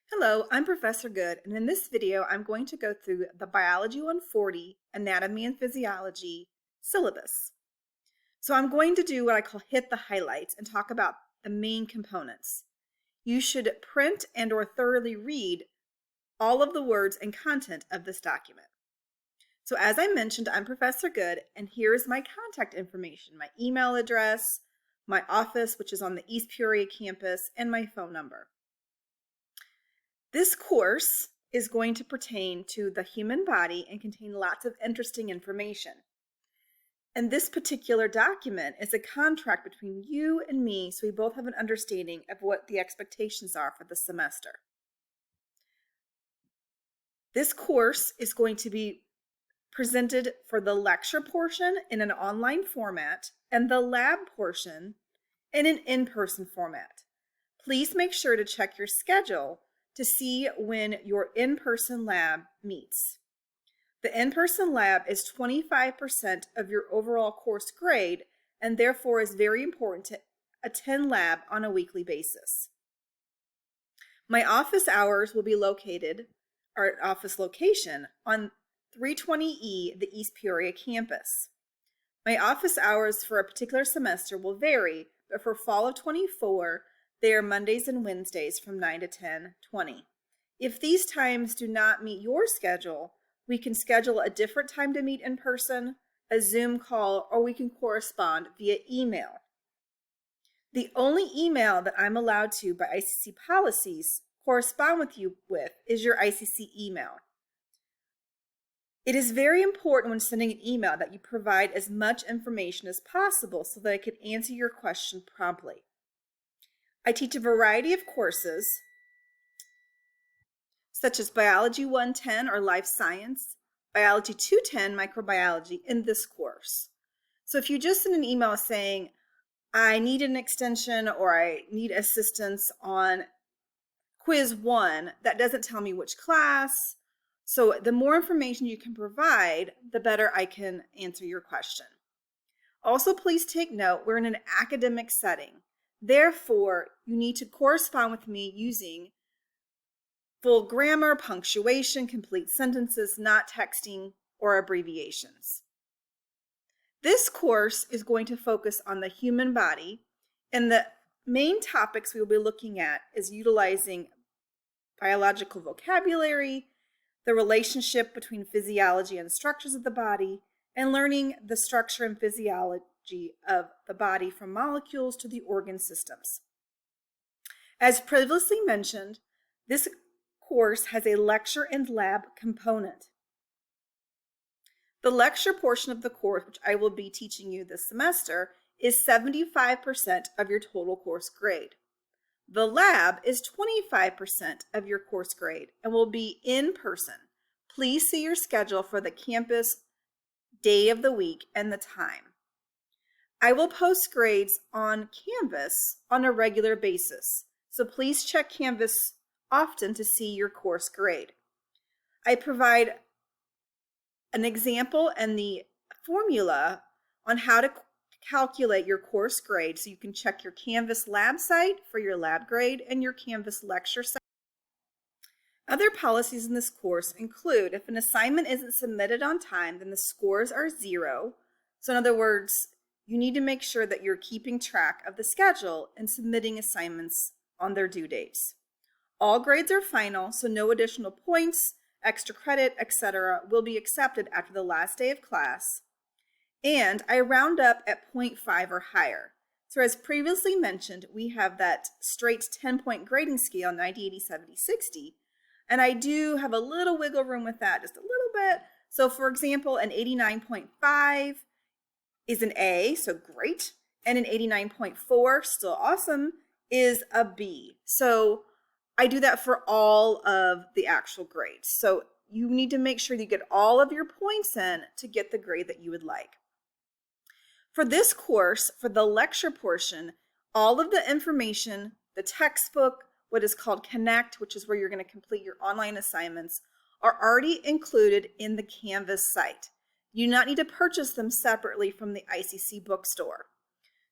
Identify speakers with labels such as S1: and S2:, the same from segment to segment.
S1: Hello, I'm Professor Good, and in this video, I'm going to go through the Biology 140 Anatomy and Physiology syllabus. So I'm going to do what I call hit the highlights and talk about the main components. You should print and/or thoroughly read all of the words and content of this document. So as I mentioned, I'm Professor Good, and here is my contact information, my email address, my office, which is on the East Peoria campus, and my phone number. This course is going to pertain to the human body and contain lots of interesting information. And this particular document is a contract between you and me, so we both have an understanding of what the expectations are for the semester. This course is going to be presented for the lecture portion in an online format and the lab portion in an in-person format. Please make sure to check your schedule to see when your in-person lab meets. The in-person lab is 25% of your overall course grade and therefore is very important to attend lab on a weekly basis. My office hours will be located, or office location, on 320E, the East Peoria campus. My office hours for a particular semester will vary, but for fall of 24, they are Mondays and Wednesdays from 9 to 10:20. If these times do not meet your schedule, we can schedule a different time to meet in person, a Zoom call, or we can correspond via email. The only email that I'm allowed to by ICC policies correspond with you with is your ICC email. It is very important when sending an email that you provide as much information as possible so that I can answer your question promptly. I teach a variety of courses, such as Biology 110 or Life Science, Biology 210 Microbiology in this course. So if you just send an email saying, I need an extension or I need assistance on quiz 1, that doesn't tell me which class. So the more information you can provide, the better I can answer your question. Also, please take note, we're in an academic setting. Therefore, you need to correspond with me using full grammar, punctuation, complete sentences, not texting or abbreviations. This course is going to focus on the human body, and the main topics we will be looking at is utilizing biological vocabulary, the relationship between physiology and structures of the body, and learning the structure and physiology of the body from molecules to the organ systems. As previously mentioned, this course has a lecture and lab component. The lecture portion of the course, which I will be teaching you this semester, is 75% of your total course grade. The lab is 25% of your course grade and will be in person. Please see your schedule for the campus day of the week and the time. I will post grades on Canvas on a regular basis, so please check Canvas often to see your course grade. I provide an example and the formula on how to calculate your course grade so you can check your Canvas lab site for your lab grade and your Canvas lecture site. Other policies in this course include if an assignment isn't submitted on time, then the scores are 0. So in other words, you need to make sure that you're keeping track of the schedule and submitting assignments on their due dates. All grades are final, so no additional points, extra credit, etc. will be accepted after the last day of class. And I round up at 0.5 or higher. So as previously mentioned, we have that straight 10-point grading scale, 90, 80, 70, 60. And I do have a little wiggle room with that, just a little bit. So for example, an 89.5 is an A, so great. And an 89.4, still awesome, is a B. So I do that for all of the actual grades. So you need to make sure you get all of your points in to get the grade that you would like. For this course, for the lecture portion, all of the information, the textbook, what is called Connect, which is where you're going to complete your online assignments, are already included in the Canvas site. You do not need to purchase them separately from the ICC bookstore.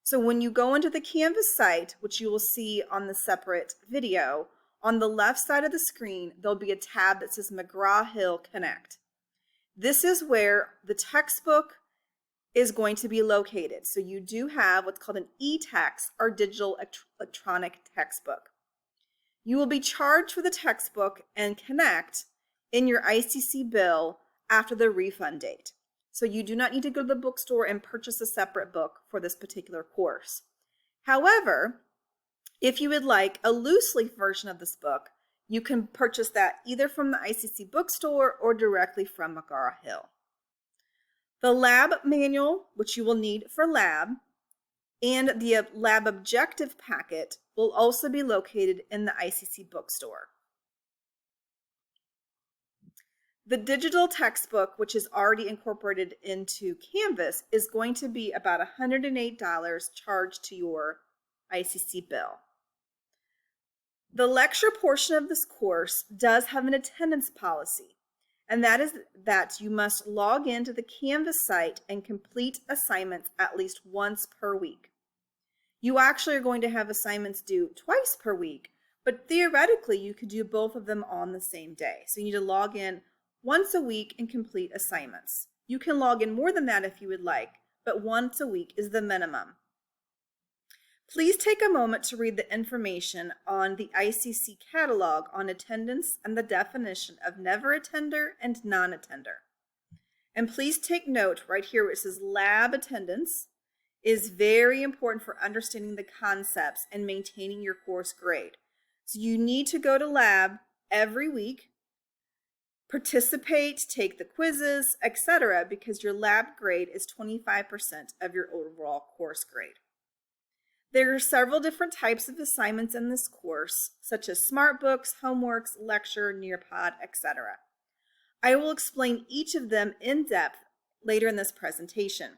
S1: So when you go into the Canvas site, which you will see on the separate video, on the left side of the screen, there'll be a tab that says McGraw-Hill Connect. This is where the textbook is going to be located. So you do have what's called an e-text or digital electronic textbook. You will be charged for the textbook and Connect in your ICC bill after the refund date. So you do not need to go to the bookstore and purchase a separate book for this particular course. However, if you would like a loose leaf version of this book, you can purchase that either from the ICC bookstore or directly from McGraw-Hill. The lab manual, which you will need for lab, and the lab objective packet will also be located in the ICC bookstore. The digital textbook, which is already incorporated into Canvas, is going to be about $108 charged to your ICC bill. The lecture portion of this course does have an attendance policy, and that is that you must log into the Canvas site and complete assignments at least once per week. You actually are going to have assignments due twice per week, but theoretically you could do both of them on the same day. So you need to log in once a week and complete assignments. You can log in more than that if you would like, but once a week is the minimum. Please take a moment to read the information on the ICC catalog on attendance and the definition of never attender and non-attender. And please take note right here where it says lab attendance is very important for understanding the concepts and maintaining your course grade. So you need to go to lab every week, participate, take the quizzes, etc., because your lab grade is 25% of your overall course grade. There are several different types of assignments in this course, such as smart books, homeworks, lecture, Nearpod, etc. I will explain each of them in depth later in this presentation.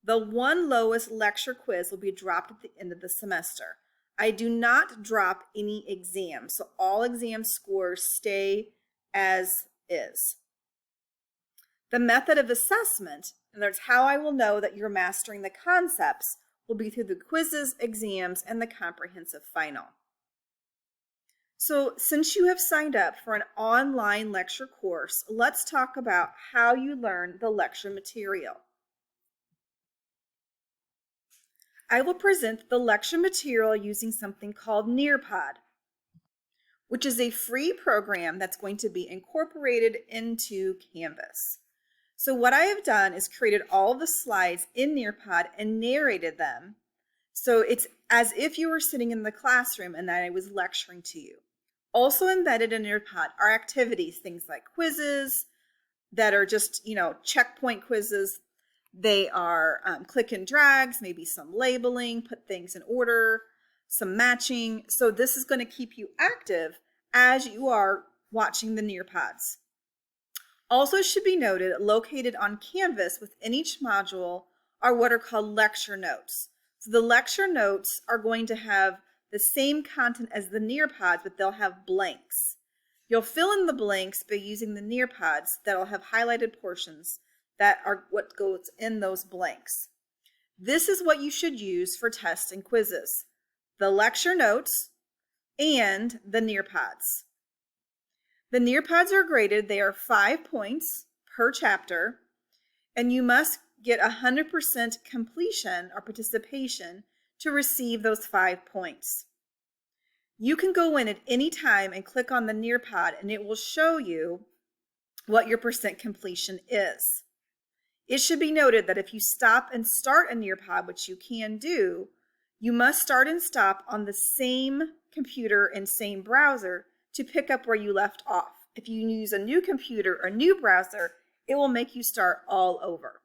S1: The one lowest lecture quiz will be dropped at the end of the semester. I do not drop any exams, so all exam scores stay as is. The method of assessment, and that's how I will know that you're mastering the concepts, will be through the quizzes, exams, and the comprehensive final. So since you have signed up for an online lecture course, let's talk about how you learn the lecture material. I will present the lecture material using something called Nearpod, which is a free program that's going to be incorporated into Canvas. So what I have done is created all of the slides in Nearpod and narrated them. So it's as if you were sitting in the classroom and that I was lecturing to you. Also embedded in Nearpod are activities, things like quizzes that are just, checkpoint quizzes. They are click and drags, maybe some labeling, put things in order, some matching. So this is going to keep you active as you are watching the Nearpods. Also should be noted, located on Canvas within each module are what are called lecture notes. So the lecture notes are going to have the same content as the Nearpods, but they'll have blanks. You'll fill in the blanks by using the Nearpods that'll have highlighted portions that are what goes in those blanks. This is what you should use for tests and quizzes: the lecture notes and the Nearpods. The Nearpods are graded. They are 5 points per chapter, and you must get 100% completion or participation to receive those 5 points. You can go in at any time and click on the Nearpod, and it will show you what your percent completion is. It should be noted that if you stop and start a Nearpod, which you can do, you must start and stop on the same computer and same browser to pick up where you left off. If you use a new computer or new browser, it will make you start all over.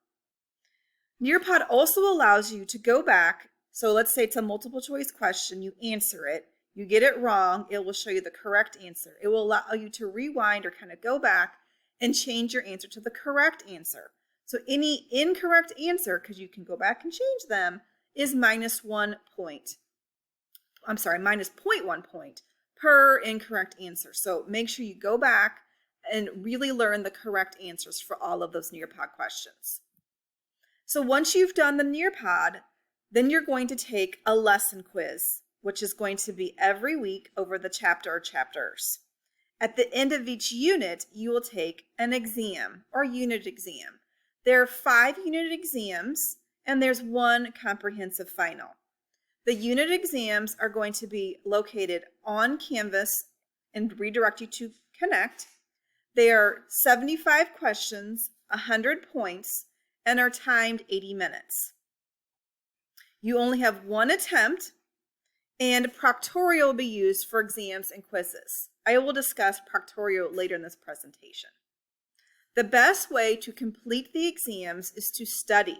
S1: Nearpod also allows you to go back. So let's say it's a multiple choice question, you answer it, you get it wrong, it will show you the correct answer. It will allow you to rewind or kind of go back and change your answer to the correct answer. So any incorrect answer, because you can go back and change them, is minus 1 point. Minus 0.1 point per incorrect answer. So make sure you go back and really learn the correct answers for all of those Nearpod questions. So once you've done the Nearpod, then you're going to take a lesson quiz. which is going to be every week over the chapter or chapters. At the end of each unit, you will take an exam or unit exam. There are 5 unit exams, and there's 1 comprehensive final. The unit exams are going to be located on Canvas and redirect you to Connect. They are 75 questions, 100 points, and are timed 80 minutes. You only have 1 attempt, and proctorio will be used for exams and quizzes. I will discuss proctorio later in this presentation. The best way to complete the exams is to study,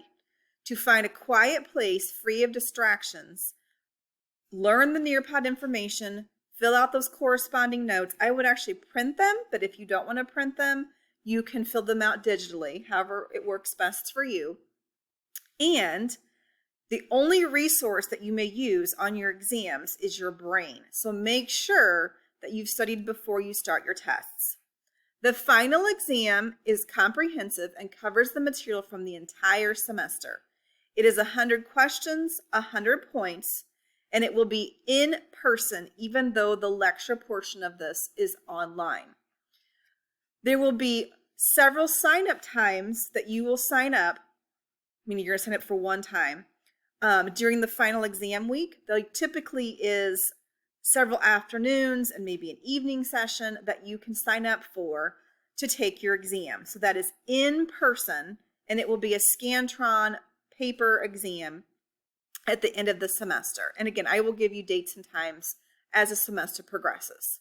S1: to find a quiet place free of distractions, learn the Nearpod information, fill out those corresponding notes. I would actually print them, but if you don't want to print them, you can fill them out digitally, however it works best for you. And the only resource that you may use on your exams is your brain. So make sure that you've studied before you start your tests. The final exam is comprehensive and covers the material from the entire semester. It is 100 questions, 100 points, and it will be in person, even though the lecture portion of this is online. There will be several sign-up times that you will sign up, meaning you're going to sign up for one time, during the final exam week. There typically is several afternoons and maybe an evening session that you can sign up for to take your exam. So that is in person, and it will be a Scantron paper exam at the end of the semester. And again, I will give you dates and times as the semester progresses.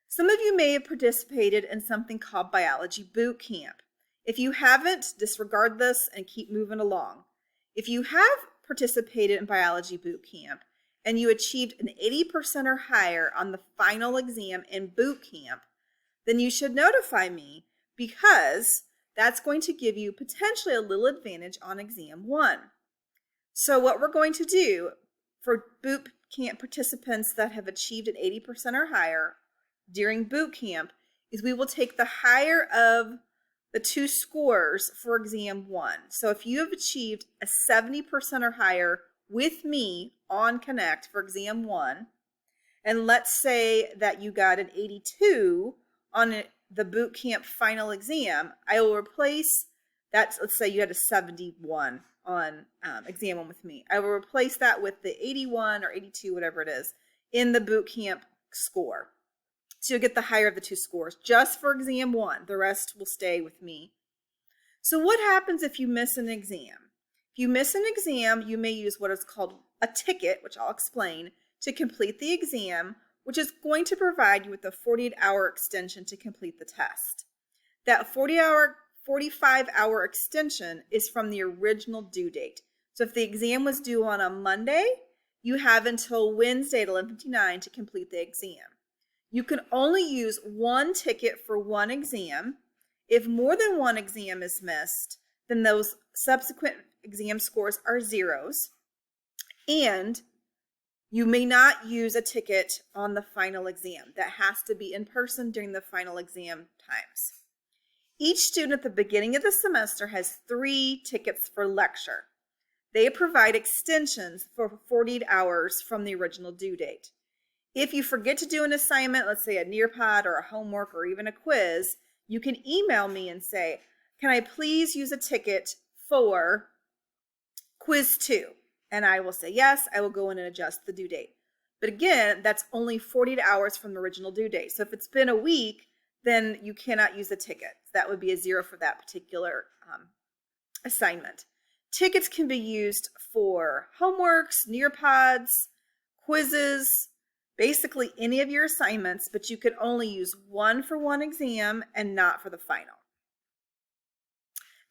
S1: Some of you may have participated in something called Biology Boot Camp. If you haven't, disregard this and keep moving along. If you have participated in Biology Boot Camp and you achieved an 80% or higher on the final exam in boot camp, then you should notify me, because that's going to give you potentially a little advantage on exam 1. So what we're going to do for boot camp participants that have achieved an 80% or higher during boot camp is we will take the higher of the 2 scores for exam 1. So if you have achieved a 70% or higher with me on Connect for exam 1, and let's say that you got an 82 on the boot camp final exam, I will replace that. Let's say you had a 71 on exam 1 with me. I will replace that with the 81 or 82, whatever it is, in the boot camp score. So you'll get the higher of the 2 scores just for exam 1. The rest will stay with me. So what happens if you miss an exam? If you miss an exam, you may use what is called a ticket, which I'll explain, to complete the exam, which is going to provide you with a 48-hour extension to complete the test. That 45-hour extension is from the original due date. So if the exam was due on a Monday, you have until Wednesday at 11:59 to complete the exam. You can only use 1 ticket for 1 exam. If more than 1 exam is missed, then those subsequent exam scores are zeros. And you may not use a ticket on the final exam. That has to be in person during the final exam times. Each student at the beginning of the semester has 3 tickets for lecture. They provide extensions for 48 hours from the original due date. If you forget to do an assignment, let's say a Nearpod or a homework or even a quiz, you can email me and say, can I please use a ticket for quiz 2? And I will say, yes, I will go in and adjust the due date. But again, that's only 48 hours from the original due date. So if it's been a week, then you cannot use a ticket. That would be a 0 for that particular assignment. Tickets can be used for homeworks, Nearpods, quizzes, basically any of your assignments, but you could only use 1 for 1 exam and not for the final.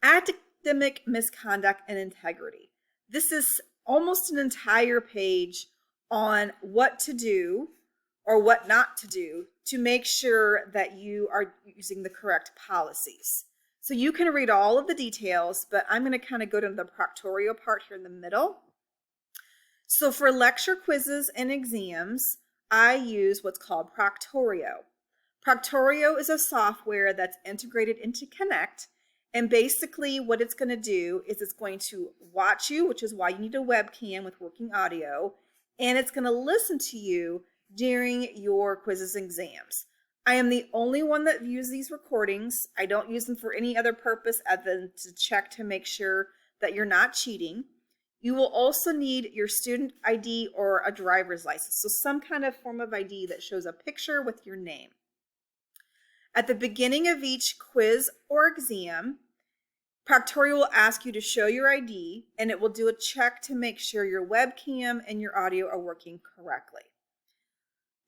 S1: Academic misconduct and integrity. This is almost an entire page on what to do or what not to do to make sure that you are using the correct policies. So you can read all of the details, but I'm going to kind of go to the proctorio part here in the middle. So for lecture, quizzes, and exams, I use what's called Proctorio. Proctorio is a software that's integrated into Connect, and basically what it's going to do is it's going to watch you, which is why you need a webcam with working audio, and it's going to listen to you during your quizzes and exams. I am the only one that views these recordings. I don't use them for any other purpose other than to check to make sure that you're not cheating. You will also need your student ID or a driver's license, so some kind of form of ID that shows a picture with your name. At the beginning of each quiz or exam, Proctorio will ask you to show your ID, and it will do a check to make sure your webcam and your audio are working correctly.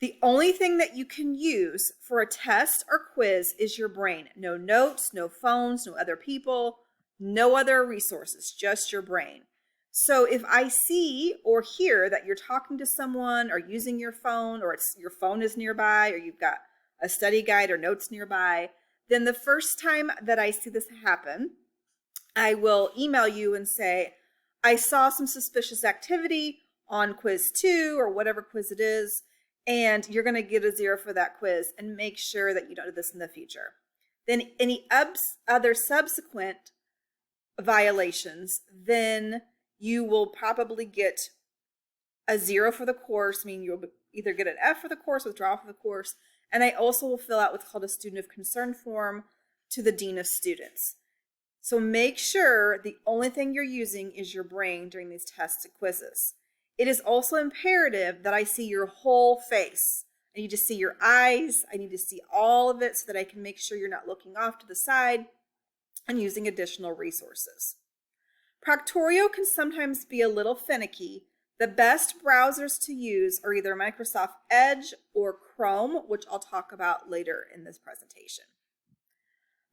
S1: The only thing that you can use for a test or quiz is your brain. No notes, no phones, no other people, no other resources, just your brain. So if I see or hear that you're talking to someone or using your phone, or your phone is nearby, or you've got a study guide or notes nearby, then the first time that I see this happen, I will email you and say, I saw some suspicious activity on quiz 2 or whatever quiz it is, and you're going to get a 0 for that quiz, and make sure that you don't do this in the future. Then any other subsequent violations, then you will probably get a 0 for the course, meaning you'll either get an F for the course, withdraw for the course, and I also will fill out what's called a student of concern form to the dean of students. So make sure the only thing you're using is your brain during these tests and quizzes. It is also imperative that I see your whole face. I need to see your eyes. I need to see all of it so that I can make sure you're not looking off to the side and using additional resources. Proctorio can sometimes be a little finicky. The best browsers to use are either Microsoft Edge or Chrome, which I'll talk about later in this presentation.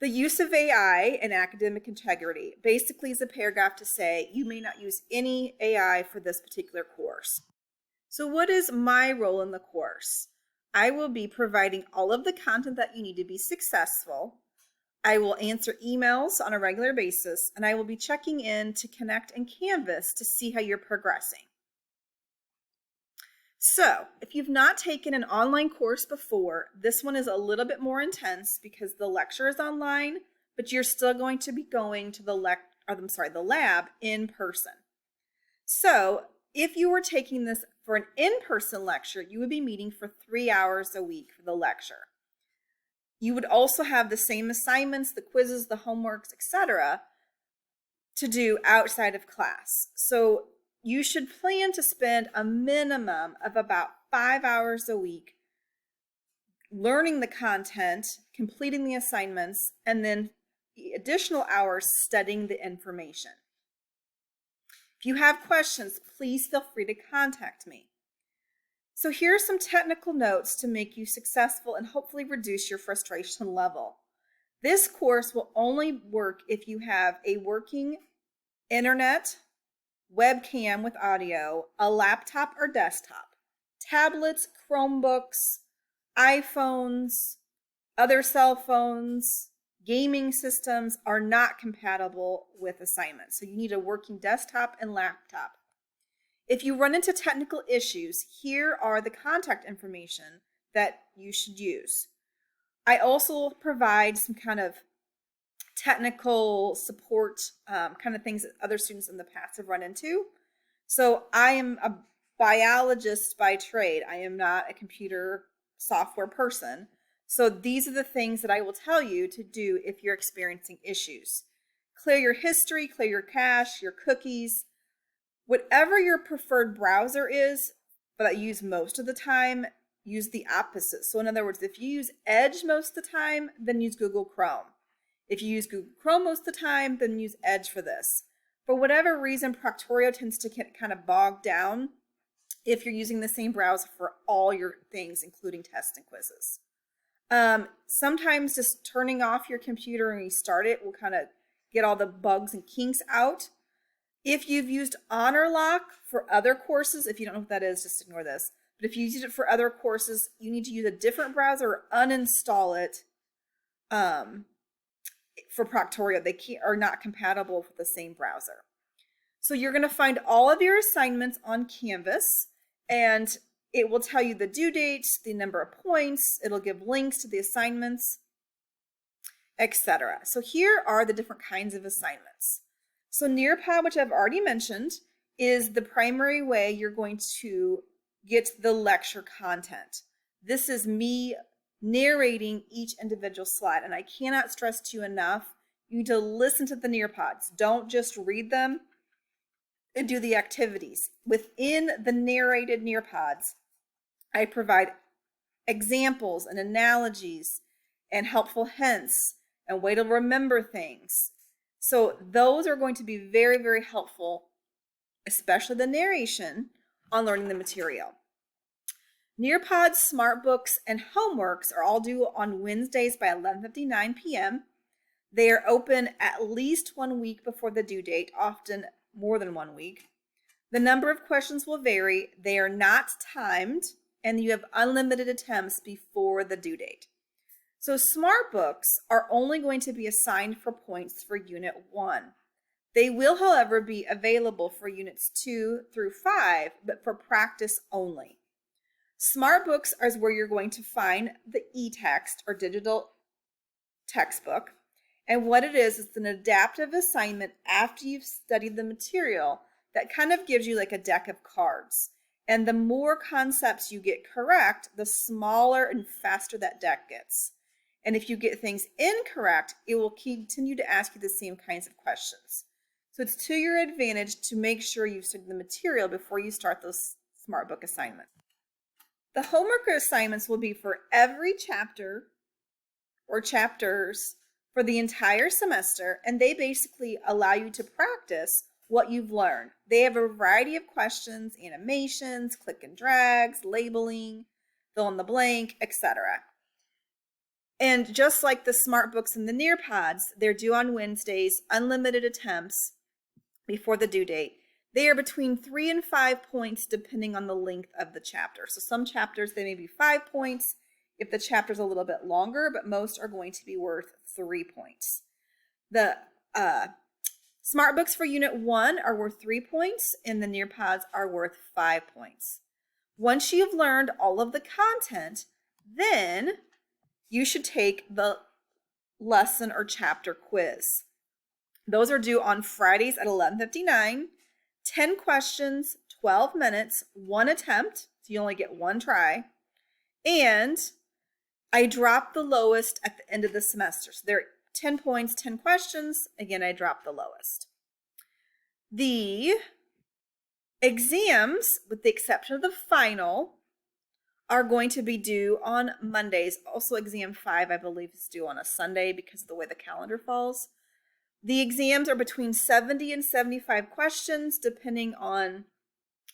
S1: The use of AI in academic integrity basically is a paragraph to say you may not use any AI for this particular course. So what is my role in the course? I will be providing all of the content that you need to be successful. I will answer emails on a regular basis, and I will be checking in to connect and Canvas to see how you're progressing. So, if you've not taken an online course before, this one is a little bit more intense because the lecture is online, but you're still going to be going to the lab in person. So, if you were taking this for an in-person lecture, you would be meeting for 3 hours a week for the lecture. You would also have the same assignments, the quizzes, the homeworks, etc., to do outside of class. So you should plan to spend a minimum of about 5 hours a week learning the content, completing the assignments, and then the additional hours studying the information. If you have questions, please feel free to contact me. So here are some technical notes to make you successful and hopefully reduce your frustration level. This course will only work if you have a working internet, webcam with audio, a laptop or desktop. Tablets, Chromebooks, iPhones, other cell phones, gaming systems are not compatible with assignments. So you need a working desktop and laptop. If you run into technical issues, here are the contact information that you should use. I also provide some kind of technical support kind of things that other students in the past have run into. So I am a biologist by trade. I am not a computer software person. So these are the things that I will tell you to do if you're experiencing issues. Clear your history, clear your cache, your cookies. Whatever your preferred browser is, but you use most of the time, use the opposite. So in other words, if you use Edge most of the time, then use Google Chrome. If you use Google Chrome most of the time, then use Edge for this. For whatever reason, Proctorio tends to get kind of bogged down if you're using the same browser for all your things, including tests and quizzes. Sometimes just turning off your computer and restart it will kind of get all the bugs and kinks out. If you've used HonorLock for other courses, if you don't know what that is, just ignore this. But if you use it for other courses, you need to use a different browser or uninstall it for Proctorio. They are not compatible with the same browser. So you're going to find all of your assignments on Canvas, and it will tell you the due dates, the number of points, it'll give links to the assignments, etc. So here are the different kinds of assignments. So Nearpod, which I've already mentioned, is the primary way you're going to get the lecture content. This is me narrating each individual slide, and I cannot stress to you enough, you need to listen to the Nearpods. Don't just read them and do the activities. Within the narrated Nearpods, I provide examples and analogies and helpful hints and way to remember things. So those are going to be very, very helpful, especially the narration, on learning the material. Nearpods, SmartBooks, and homeworks are all due on Wednesdays by 11:59 p.m. They are open at least 1 week before the due date, often more than 1 week. The number of questions will vary. They are not timed, and you have unlimited attempts before the due date. So SmartBooks are only going to be assigned for points for Unit 1. They will, however, be available for Units 2 through 5, but for practice only. SmartBooks is where you're going to find the e-text or digital textbook. And what it is an adaptive assignment after you've studied the material that kind of gives you like a deck of cards. And the more concepts you get correct, the smaller and faster that deck gets. And if you get things incorrect, it will continue to ask you the same kinds of questions. So it's to your advantage to make sure you've studied the material before you start those SmartBook assignments. The homework assignments will be for every chapter or chapters for the entire semester, and they basically allow you to practice what you've learned. They have a variety of questions, animations, click and drags, labeling, fill in the blank, etc. And just like the SmartBooks and the Nearpods, they're due on Wednesdays, unlimited attempts before the due date. They are between 3 and 5 points depending on the length of the chapter. So some chapters, they may be 5 points if the chapter's a little bit longer, but most are going to be worth 3 points. The SmartBooks for Unit 1 are worth 3 points, and the Nearpods are worth 5 points. Once you've learned all of the content, then you should take the lesson or chapter quiz. Those are due on Fridays at 11:59. 10 questions, 12 minutes, 1 attempt, so you only get 1 try. And I drop the lowest at the end of the semester. So they're 10 points, 10 questions. Again, I drop the lowest. The exams, with the exception of the final, are going to be due on Mondays. Also, exam 5, I believe, is due on a Sunday because of the way the calendar falls. The exams are between 70 and 75 questions, depending on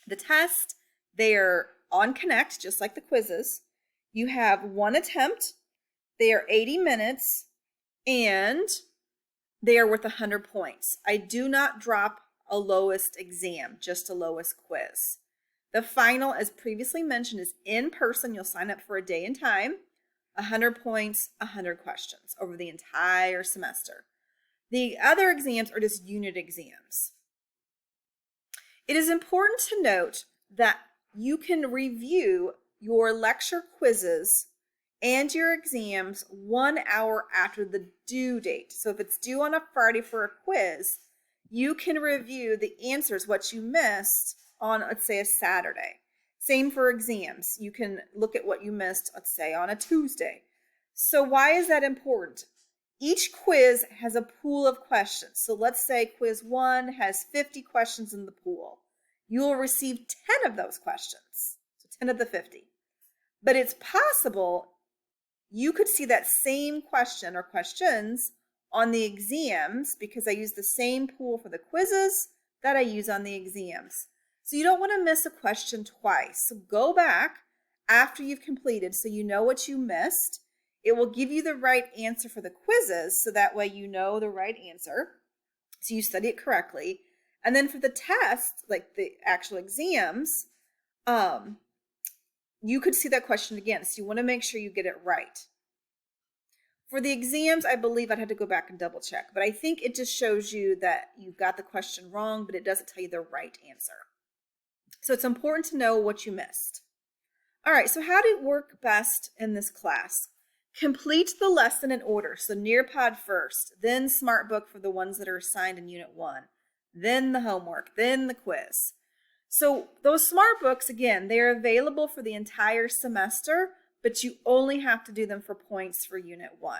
S1: the test. They are on Connect, just like the quizzes. You have 1 attempt. They are 80 minutes, and they are worth 100 points. I do not drop a lowest exam, just a lowest quiz. The final, as previously mentioned, is in person. You'll sign up for a day and time, 100 points, 100 questions over the entire semester. The other exams are just unit exams. It is important to note that you can review your lecture quizzes and your exams 1 hour after the due date. So if it's due on a Friday for a quiz, you can review the answers, what you missed, on, let's say, a Saturday. Same for exams. You can look at what you missed, let's say, on a Tuesday. So why is that important? Each quiz has a pool of questions. So let's say quiz 1 has 50 questions in the pool. You will receive 10 of those questions, so 10 of the 50. But it's possible you could see that same question or questions on the exams because I use the same pool for the quizzes that I use on the exams. So you don't want to miss a question twice. So go back after you've completed so you know what you missed. It will give you the right answer for the quizzes, so that way you know the right answer, so you study it correctly. And then for the test, like the actual exams, you could see that question again, so you want to make sure you get it right. For the exams, I believe I'd have to go back and double check, but I think it just shows you that you got the question wrong, but it doesn't tell you the right answer. So it's important to know what you missed. All right, so how to work best in this class? Complete the lesson in order. So Nearpod first, then SmartBook for the ones that are assigned in Unit 1, then the homework, then the quiz. So those smart books, again, they're available for the entire semester, but you only have to do them for points for Unit 1.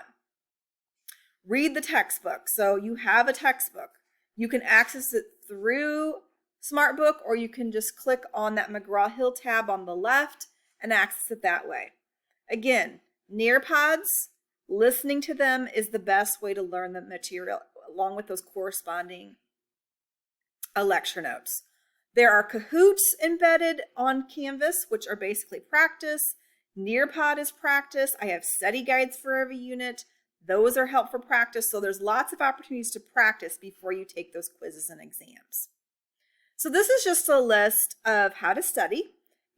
S1: Read the textbook. So you have a textbook. You can access it through SmartBook, or you can just click on that McGraw-Hill tab on the left and access it that way. Again, Nearpods, listening to them is the best way to learn the material, along with those corresponding lecture notes. There are Kahoots embedded on Canvas, which are basically practice. Nearpod is practice. I have study guides for every unit. Those are helpful practice. So there's lots of opportunities to practice before you take those quizzes and exams. So this is just a list of how to study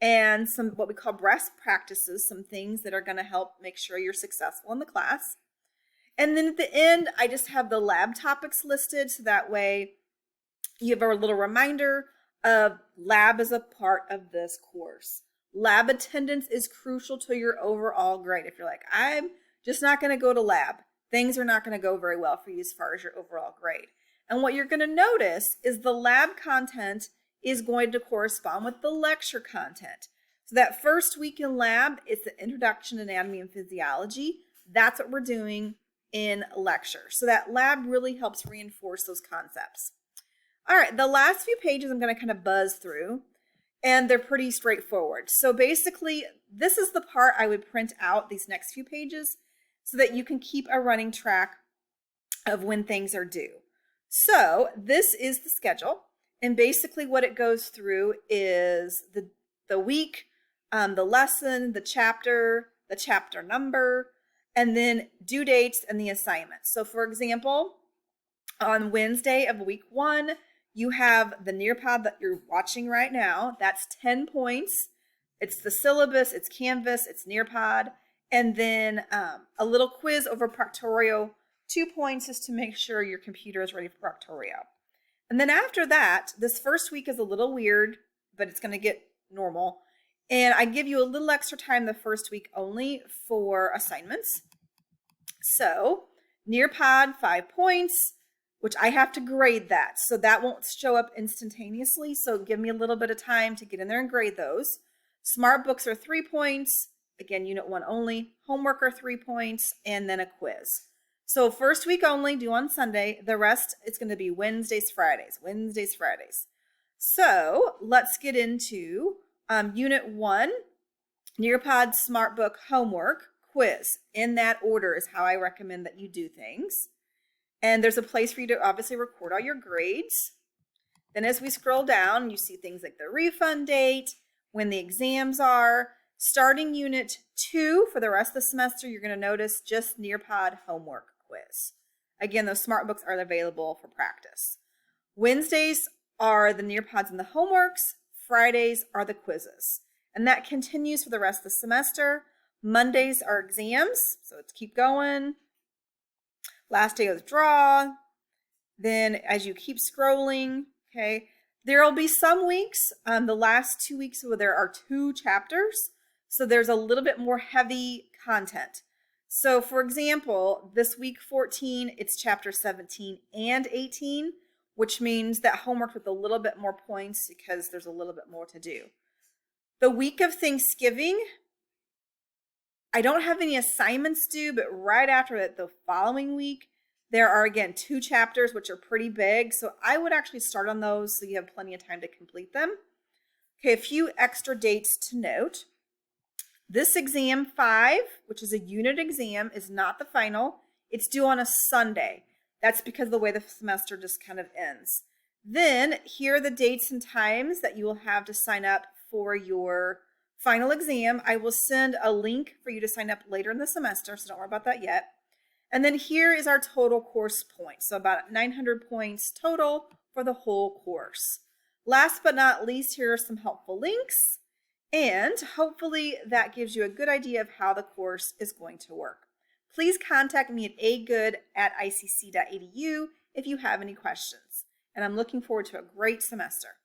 S1: and some what we call best practices, some things that are going to help make sure you're successful in the class. And then at the end, I just have the lab topics listed, so that way you have a little reminder of lab as a part of this course. Lab attendance is crucial to your overall grade. If you're like, I'm just not going to go to lab, things are not going to go very well for you as far as your overall grade. And what you're going to notice is the lab content is going to correspond with the lecture content. So that first week in lab is the introduction to anatomy and physiology. That's what we're doing in lecture. So that lab really helps reinforce those concepts. All right, the last few pages I'm going to kind of buzz through, and they're pretty straightforward. So basically, this is the part I would print out, these next few pages, so that you can keep a running track of when things are due. So this is the schedule, and basically what it goes through is the week, the lesson, the chapter number, and then due dates and the assignments. So for example, on Wednesday of week 1, you have the Nearpod that you're watching right now. That's 10 points. It's the syllabus, it's Canvas, it's Nearpod, and then a little quiz over Proctorio. 2 points is to make sure your computer is ready for Proctorio. And then after that, this first week is a little weird, but it's going to get normal. And I give you a little extra time the first week only for assignments. So Nearpod, 5 points, which I have to grade that. So that won't show up instantaneously. So give me a little bit of time to get in there and grade those. Smart books are 3 points. Again, unit 1 only. Homework are 3 points, and then a quiz. So first week only, due on Sunday. The rest, it's going to be Wednesdays, Fridays. Wednesdays, Fridays. So let's get into unit 1, Nearpod, Smart Book, Homework, Quiz. In that order is how I recommend that you do things. And there's a place for you to obviously record all your grades. Then as we scroll down, you see things like the refund date, when the exams are. Starting unit 2 for the rest of the semester, you're going to notice just Nearpod, Homework, Quiz. Again, those smart books are available for practice. Wednesdays are the Nearpods and the homeworks. Fridays are the quizzes. And that continues for the rest of the semester. Mondays are exams, so let's keep going. Last day of draw. Then as you keep scrolling, okay, there will be some weeks, the last 2 weeks where there are 2 chapters. So there's a little bit more heavy content. So for example, this week 14, it's chapter 17 and 18, which means that homework with a little bit more points because there's a little bit more to do. The week of Thanksgiving, I don't have any assignments due, but right after that, the following week, there are again 2 chapters, which are pretty big. So I would actually start on those so you have plenty of time to complete them. Okay, a few extra dates to note. This exam 5, which is a unit exam, is not the final. It's due on a Sunday. That's because of the way the semester just kind of ends. Then here are the dates and times that you will have to sign up for your final exam. I will send a link for you to sign up later in the semester, so don't worry about that yet. And then here is our total course points. So about 900 points total for the whole course. Last but not least, here are some helpful links. And hopefully that gives you a good idea of how the course is going to work. Please contact me at agood@icc.edu if you have any questions. And I'm looking forward to a great semester.